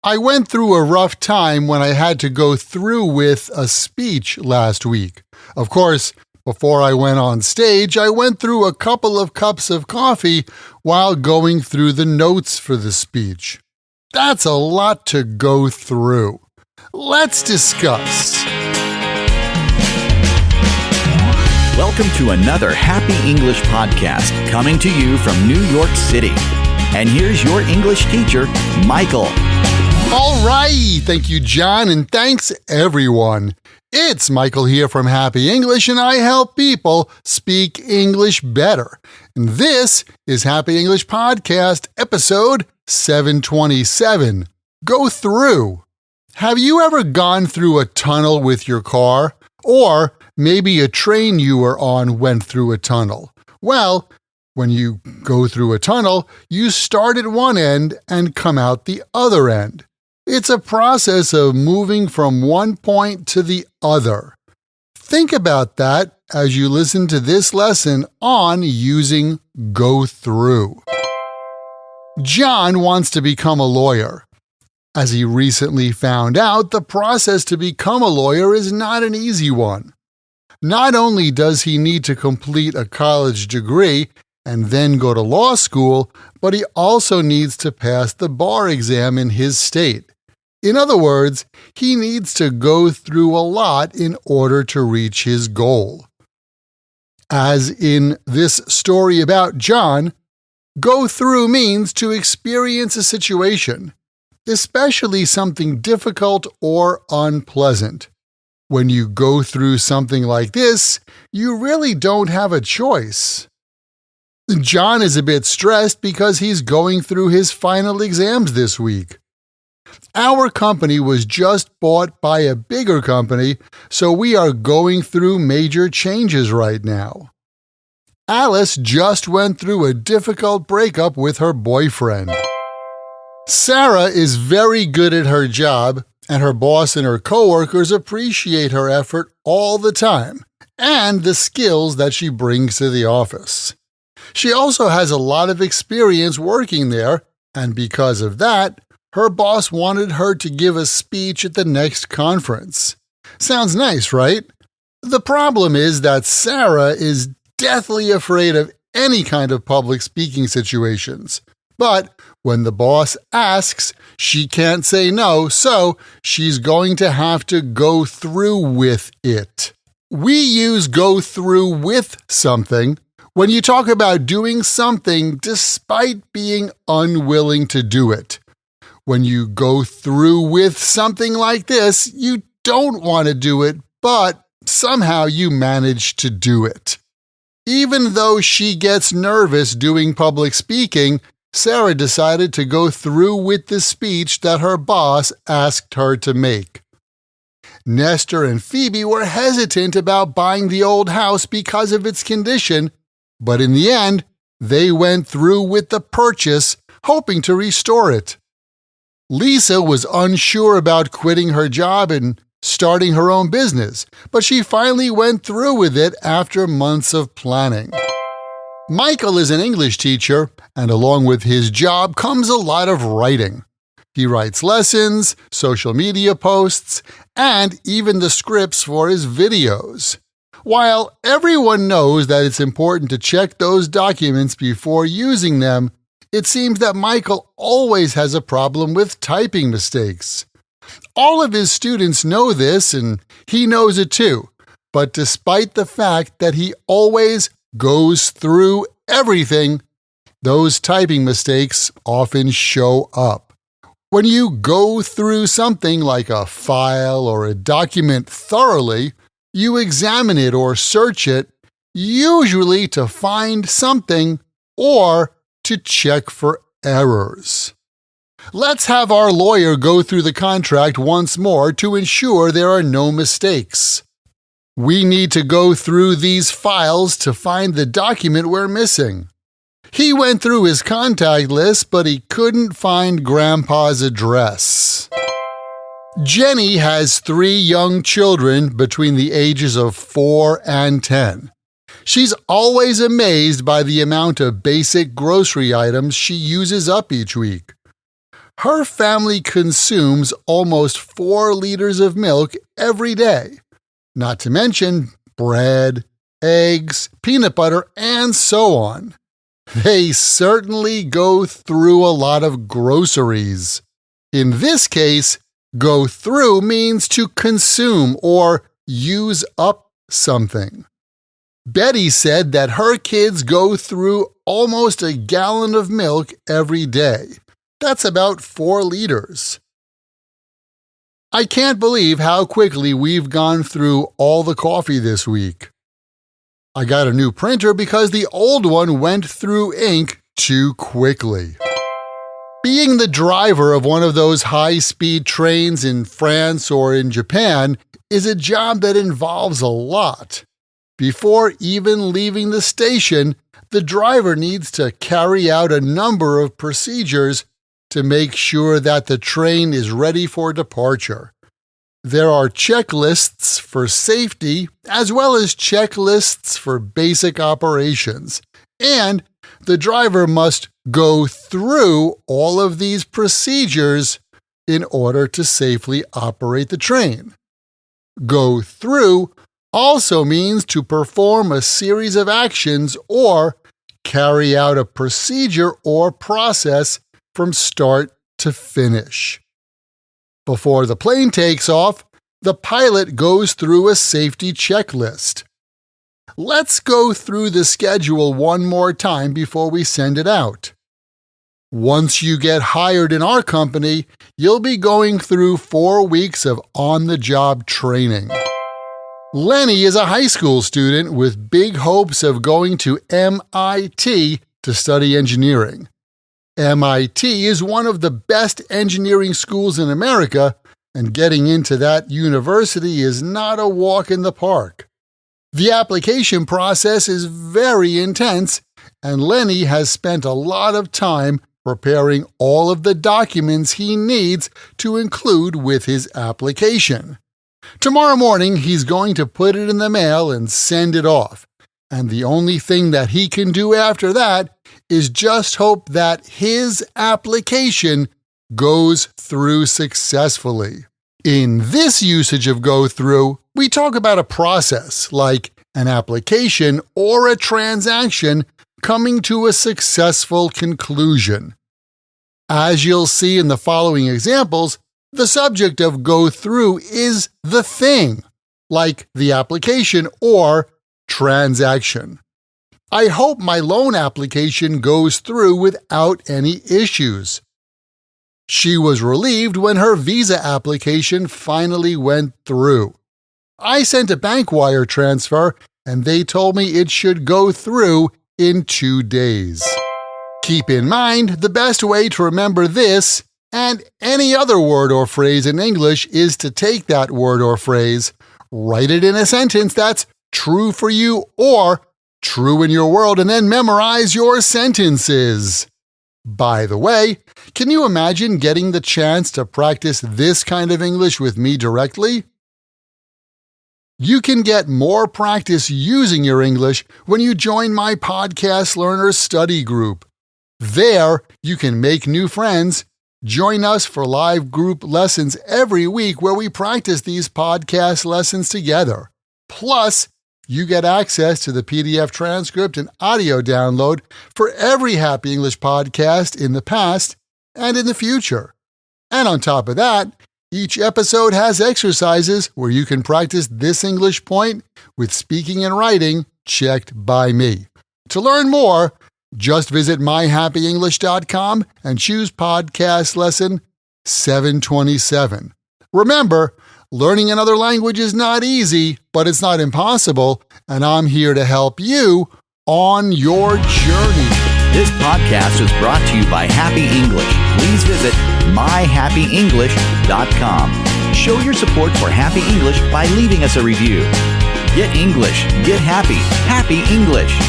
I went through a rough time when I had to go through with a speech last week. Of course, before I went on stage, I went through a couple of cups of coffee while going through the notes for the speech. That's a lot to go through. Let's discuss. Welcome to another Happy English podcast coming to you from New York City. And here's your English teacher, Michael. All right, thank you, John, and thanks, everyone. It's Michael here from Happy English, and I help people speak English better. And this is Happy English Podcast, episode 727. Go through. Have you ever gone through a tunnel with your car? Or maybe a train you were on went through a tunnel. Well, when you go through a tunnel, you start at one end and come out the other end. It's a process of moving from one point to the other. Think about that as you listen to this lesson on using go through. John wants to become a lawyer. As he recently found out, the process to become a lawyer is not an easy one. Not only does he need to complete a college degree and then go to law school, but he also needs to pass the bar exam in his state. In other words, he needs to go through a lot in order to reach his goal. As in this story about John, go through means to experience a situation, especially something difficult or unpleasant. When you go through something like this, you really don't have a choice. John is a bit stressed because he's going through his final exams this week. Our company was just bought by a bigger company, so we are going through major changes right now. Alice just went through a difficult breakup with her boyfriend. Sarah is very good at her job, and her boss and her coworkers appreciate her effort all the time and the skills that she brings to the office. She also has a lot of experience working there, and because of that, her boss wanted her to give a speech at the next conference. Sounds nice, right? The problem is that Sarah is deathly afraid of any kind of public speaking situations. But when the boss asks, she can't say no, so she's going to have to go through with it. We use go through with something when you talk about doing something despite being unwilling to do it. When you go through with something like this, you don't want to do it, but somehow you manage to do it. Even though she gets nervous doing public speaking, Sarah decided to go through with the speech that her boss asked her to make. Nestor and Phoebe were hesitant about buying the old house because of its condition, but in the end, they went through with the purchase, hoping to restore it. Lisa was unsure about quitting her job and starting her own business, but she finally went through with it after months of planning. Michael is an English teacher, and along with his job comes a lot of writing. He writes lessons, social media posts, and even the scripts for his videos. While everyone knows that it's important to check those documents before using them, it seems that Michael always has a problem with typing mistakes. All of his students know this, and he knows it too. But despite the fact that he always goes through everything, those typing mistakes often show up. When you go through something like a file or a document thoroughly, you examine it or search it, usually to find something or to check for errors. Let's have our lawyer go through the contract once more to ensure there are no mistakes. We need to go through these files to find the document we're missing. He went through his contact list, but he couldn't find Grandpa's address. Jenny has 3 young children between the ages of 4 and 10. She's always amazed by the amount of basic grocery items she uses up each week. her family consumes almost 4 liters of milk every day, not to mention bread, eggs, peanut butter, and so on. They certainly go through a lot of groceries. In this case, go through means to consume or use up something. Betty said that her kids go through almost a gallon of milk every day. That's about 4 liters. I can't believe how quickly we've gone through all the coffee this week. I got a new printer because the old one went through ink too quickly. Being the driver of one of those high-speed trains in France or in Japan is a job that involves a lot. Before even leaving the station, the driver needs to carry out a number of procedures to make sure that the train is ready for departure. There are checklists for safety as well as checklists for basic operations, and the driver must go through all of these procedures in order to safely operate the train. Go through also means to perform a series of actions or carry out a procedure or process from start to finish. Before the plane takes off, the pilot goes through a safety checklist. Let's go through the schedule one more time before we send it out. Once you get hired in our company, you'll be going through 4 weeks of on-the-job training. Lenny is a high school student with big hopes of going to MIT to study engineering. MIT is one of the best engineering schools in America, and getting into that university is not a walk in the park. The application process is very intense, and Lenny has spent a lot of time preparing all of the documents he needs to include with his application. Tomorrow morning, he's going to put it in the mail and send it off, and the only thing that he can do after that is just hope that his application goes through successfully. In this usage of go through, we talk about a process like an application or a transaction coming to a successful conclusion. As you'll see in the following examples, the subject of go through is the thing, like the application or transaction. I hope my loan application goes through without any issues. She was relieved when her visa application finally went through. I sent a bank wire transfer, and they told me it should go through in 2 days. Keep in mind, the best way to remember this and any other word or phrase in English is to take that word or phrase, write it in a sentence that's true for you or true in your world, and then memorize your sentences. By the way, can you imagine getting the chance to practice this kind of English with me directly? You can get more practice using your English when you join my Podcast Learners Study Group. There, you can make new friends, join us for live group lessons every week where we practice these podcast lessons together. Plus, you get access to the PDF transcript and audio download for every Happy English podcast in the past and in the future. And on top of that, each episode has exercises where you can practice this English point with speaking and writing checked by me. To learn more, just visit myhappyenglish.com and choose podcast lesson 727. Remember, learning another language is not easy, but it's not impossible, and I'm here to help you on your journey. This podcast is brought to you by Happy English. Please visit myhappyenglish.com. Show your support for Happy English by leaving us a review. Get English, get happy, Happy English.